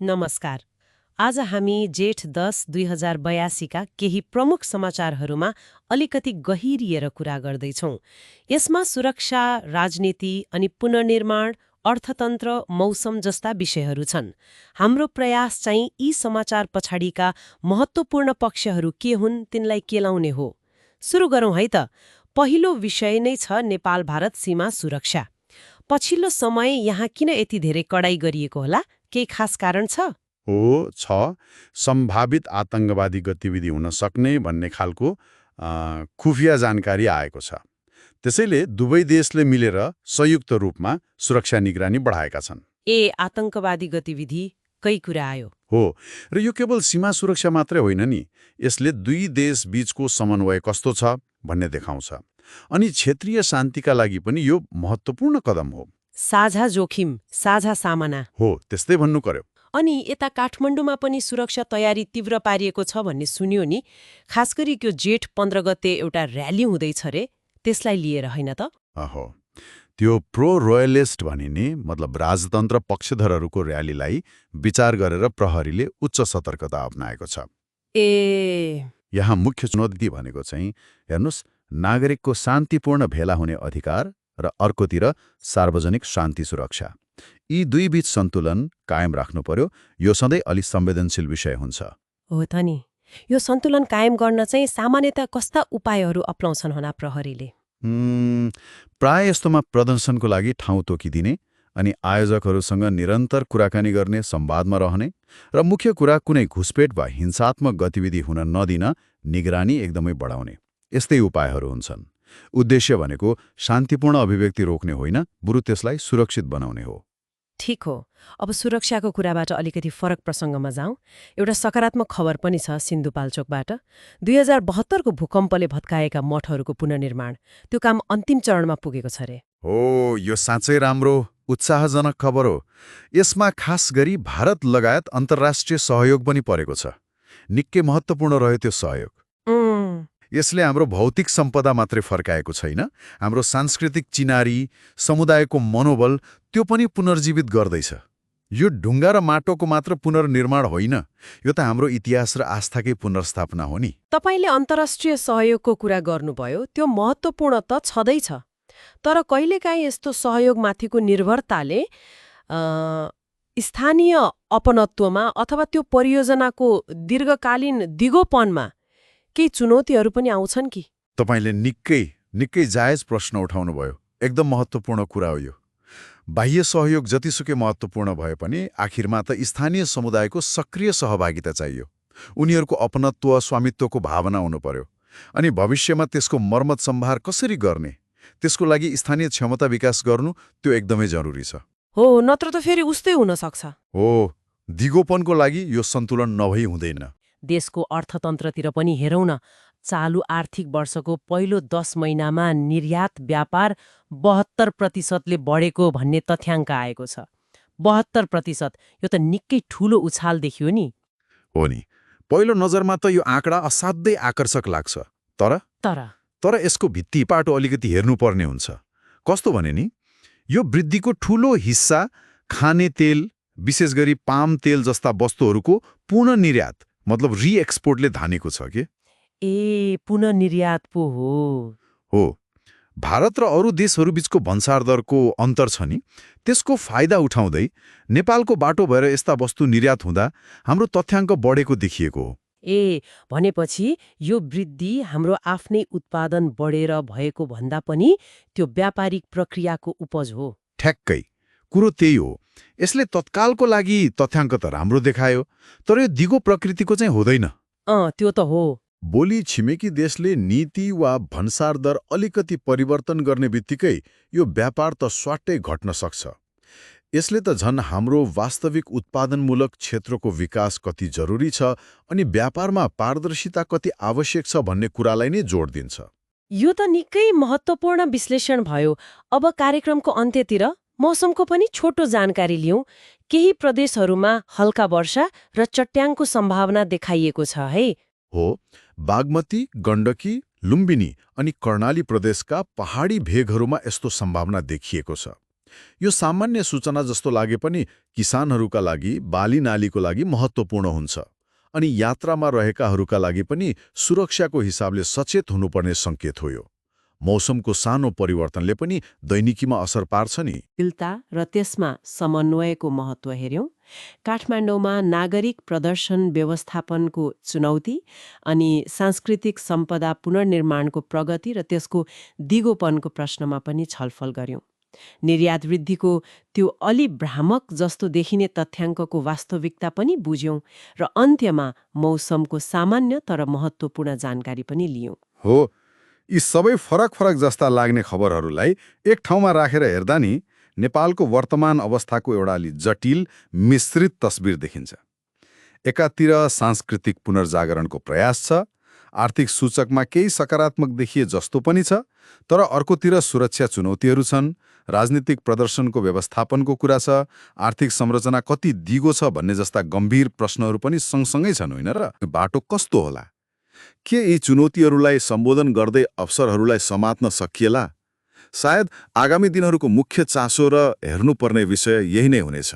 नमस्कार। आज हामी जेठ 10 2082 का केही प्रमुख समाचारहरूमा अलिकति गहिरिएर कुरा गर्दैछौं। यसमा सुरक्षा, राजनीति अनि पुनर्निर्माण, अर्थतन्त्र, मौसम जस्ता विषयहरू छन्। हाम्रो प्रयास चाहिँ यी समाचार पछाडिका महत्त्वपूर्ण पक्षहरू के हुन् तिनलाई केलाउने हो। सुरु गरौँ है त। पहिलो विषय नै छ नेपाल भारत सीमा सुरक्षा। पछिल्लो समय यहाँ किन यति धेरै कडाई गरिएको होला? केही खास कारण छ? हो छ। सम्भावित आतंकवादी गतिविधि हुन सक्ने भन्ने खालको खुफिया जानकारी आएको छ। त्यसैले दुवै देशले मिलेर संयुक्त रूपमा सुरक्षा निगरानी बढाएका छन्। आतंकवादी गतिविधि कै कुरा आयो? हो, र यो केवल सीमा सुरक्षा मात्रै होइन नि, यसले दुई देश बीचको समन्वय कस्तो छ भन्ने देखाउँछ। अनि क्षेत्रीय शान्तिका लागि पनि यो महत्त्वपूर्ण कदम हो। साझा जोखिम, साझा सामना। हो, त्यस्तै भन्नु पर्यो। अनि यता काठमाडौँमा पनि सुरक्षा तयारी तीव्र पारिएको छ भन्ने सुन्यो नि। खास गरी त्यो जेठ 15 गते एउटा र्याली हुँदैछ रे, त्यसलाई लिएर होइन त? अहो, त्यो प्रो रोयलिस्ट भनिने मतलब राजतन्त्र पक्षधरहरूको र्यालीलाई विचार गरेर प्रहरीले उच्च सतर्कता अपनाएको छ। यहाँ मुख्य चुनौती भनेको चाहिँ हेर्नुस्, नागरिकको शान्तिपूर्ण भेला हुने अधिकार र अर्कोतिर सार्वजनिक शान्ति सुरक्षा। यी दुई बीच सन्तुलन कायम राख्नु पर्यो। यो सधैँ अलि संवेदनशील विषय हुन्छ। हो त नि। यो सन्तुलन कायम गर्न चाहिँ सामान्यतः कस्ता उपायहरू अप्नाउँछन् होला प्रहरीले? प्राय यस्तोमा प्रदर्शनको लागि ठाउँ तोकिदिने अनि आयोजकहरूसँग निरन्तर कुराकानी गर्ने, संवादमा रहने र मुख्य कुरा कुनै घुसपेट वा हिंसात्मक गतिविधि हुन नदिन निगरानी एकदमै बढाउने, यस्तै उपायहरू हुन्छन्। उद्देश्य भनेको शान्तिपूर्ण अभिव्यक्ति रोक्ने होइन, बरु त्यसलाई सुरक्षित बनाउने हो। ठिक हो। अब सुरक्षाको कुराबाट अलिकति फरक प्रसङ्गमा जाउँ। एउटा सकारात्मक खबर पनि छ सिन्धुपाल्चोकबाट। 2072 को भूकम्पले भत्काएका मठहरूको पुनर्निर्माण, त्यो काम अन्तिम चरणमा पुगेको छ रे। हो, यो साँच्चै राम्रो उत्साहजनक खबर हो। यसमा खास गरी भारत लगायत अन्तर्राष्ट्रिय सहयोग पनि परेको छ। निकै महत्त्वपूर्ण रह्यो त्यो सहयोग। यसले हाम्रो भौतिक सम्पदा मात्रै फर्काएको छैन, हाम्रो सांस्कृतिक चिनारी, समुदायको मनोबल त्यो पनि पुनर्जीवित गर्दैछ। यो ढुङ्गा र माटोको मात्र पुनर्निर्माण होइन, यो त हाम्रो इतिहास र आस्थाकै पुनर्स्थापना हो नि। तपाईले अन्तर्राष्ट्रिय सहयोगको कुरा गर्नुभयो, त्यो महत्त्वपूर्ण त छँदैछ। तर कहिलेकाहीँ यस्तो सहयोगमाथिको निर्भरताले स्थानीय अपनत्वमा अथवा त्यो परियोजनाको दीर्घकालीन दिगोपनमा केही चुनौतीहरू पनि आउँछन् कि? तपाईँले निकै जायज प्रश्न उठाउनु भयो। एकदम महत्त्वपूर्ण कुरा हो यो। बाह्य सहयोग जतिसुकै महत्त्वपूर्ण भए पनि आखिरमा त स्थानीय समुदायको सक्रिय सहभागिता चाहियो। उनीहरूको अपनत्व, स्वामित्वको भावना हुनु पर्यो। अनि भविष्यमा त्यसको मर्मत सम्भार कसरी गर्ने, त्यसको लागि स्थानीय क्षमता विकास गर्नु त्यो एकदमै जरुरी छ। हो, नत्र त फेरि उस्तै हुन सक्छ। हो, दिगोपनको लागि यो सन्तुलन नभई हुँदैन। देशको अर्थतन्त्रतिर पनि हेरौँ न। चालु आर्थिक वर्षको पहिलो 10 महिनामा निर्यात व्यापार 72% बढेको भन्ने तथ्याङ्क आएको छ। 72%, यो त निकै ठूलो उछाल देखियो नि। हो नि, पहिलो नजरमा त यो आँकडा असाध्यै आकर्षक लाग्छ। तर यसको भित्तिपाटो अलिकति हेर्नुपर्ने हुन्छ। कस्तो भने नि, यो वृद्धिको ठूलो हिस्सा खाने तेल, विशेष गरी पाम तेल जस्ता वस्तुहरूको पुनः निर्यात मतलब रिएक्सपोर्टले धानेको छ के? पुनर्निर्यात पो हो। भारत र अरू देशहरू बीचको भन्सार दरको अन्तर छ नि, त्यसको फाइदा उठाउँदै नेपालको बाटो भएर यस्ता वस्तु निर्यात हुँदा हाम्रो तथ्याङ्क बढेको देखिएको हो। भनेपछि यो वृद्धि हाम्रो आफ्नै उत्पादन बढेर भएको भन्दा पनि त्यो व्यापारिक प्रक्रियाको उपज हो। ठ्याक्कै, कुरो त्यही हो। यसले तत्कालको लागि तथ्याङ्क त राम्रो देखायो, तर यो दिगो प्रकृतिको चाहिँ हुँदैन। त्यो त हो। भोलि छिमेकी देशले नीति वा भन्सार दर अलिकति परिवर्तन गर्ने बित्तिकै यो व्यापार त स्वाट्टै घट्न सक्छ। यसले त झन् हाम्रो वास्तविक उत्पादनमूलक क्षेत्रको विकास कति जरुरी छ अनि व्यापारमा पारदर्शिता कति आवश्यक छ भन्ने कुरालाई नै जोड दिन्छ। यो त निकै महत्त्वपूर्ण विश्लेषण भयो। अब कार्यक्रमको अन्त्यतिर मौसमको पनि छोटो जानकारी लिउँ। केही प्रदेशहरूमा हल्का वर्षा र चट्याङको सम्भावना देखाइएको छ है। हो, बागमती, गण्डकी, लुम्बिनी अनि कर्णाली प्रदेशका पहाडी भेगहरूमा यस्तो सम्भावना देखिएको छ। यो सामान्य सूचना जस्तो लागे पनि किसानहरूका लागि बाली नालीको लागि महत्त्वपूर्ण हुन्छ अनि यात्रामा रहेकाहरूका लागि पनि सुरक्षाको हिसाबले सचेत हुनुपर्ने सङ्केत हो यो। मौसमको सानो परिवर्तनले पनि दैनिकीमा असर पार्छ नि। फिल्ता र त्यसमा समन्वयको महत्त्व हेर्यौं। काठमाडौँमा नागरिक प्रदर्शन व्यवस्थापनको चुनौती अनि सांस्कृतिक सम्पदा पुनर्निर्माणको प्रगति र त्यसको दिगोपनको प्रश्नमा पनि छलफल गर्यौं। निर्यात वृद्धिको त्यो अलि भ्रामक जस्तो देखिने तथ्याङ्कको वास्तविकता पनि बुझ्यौं र अन्त्यमा मौसमको सामान्य तर महत्त्वपूर्ण जानकारी पनि लियौं। हो, यी सबै फरक फरक जस्ता लाग्ने खबरहरूलाई एक ठाउँमा राखेर हेर्दा नि नेपालको वर्तमान अवस्थाको एउटा अलि जटिल मिश्रित तस्बिर देखिन्छ। एकातिर सांस्कृतिक पुनर्जागरणको प्रयास छ, आर्थिक सूचकमा केही सकारात्मक देखिए जस्तो पनि छ, तर अर्कोतिर सुरक्षा चुनौतीहरू छन्, राजनीतिक प्रदर्शनको व्यवस्थापनको कुरा छ, आर्थिक संरचना कति दिगो छ भन्ने जस्ता गम्भीर प्रश्नहरू पनि सँगसँगै छन्, होइन र? बाटो कस्तो होला? के यी चुनौतीहरूलाई सम्बोधन गर्दै अवसरहरूलाई समात्न सकिएला? सायद आगामी दिनहरूको मुख्य चासो र हेर्नुपर्ने विषय यही नै हुनेछ।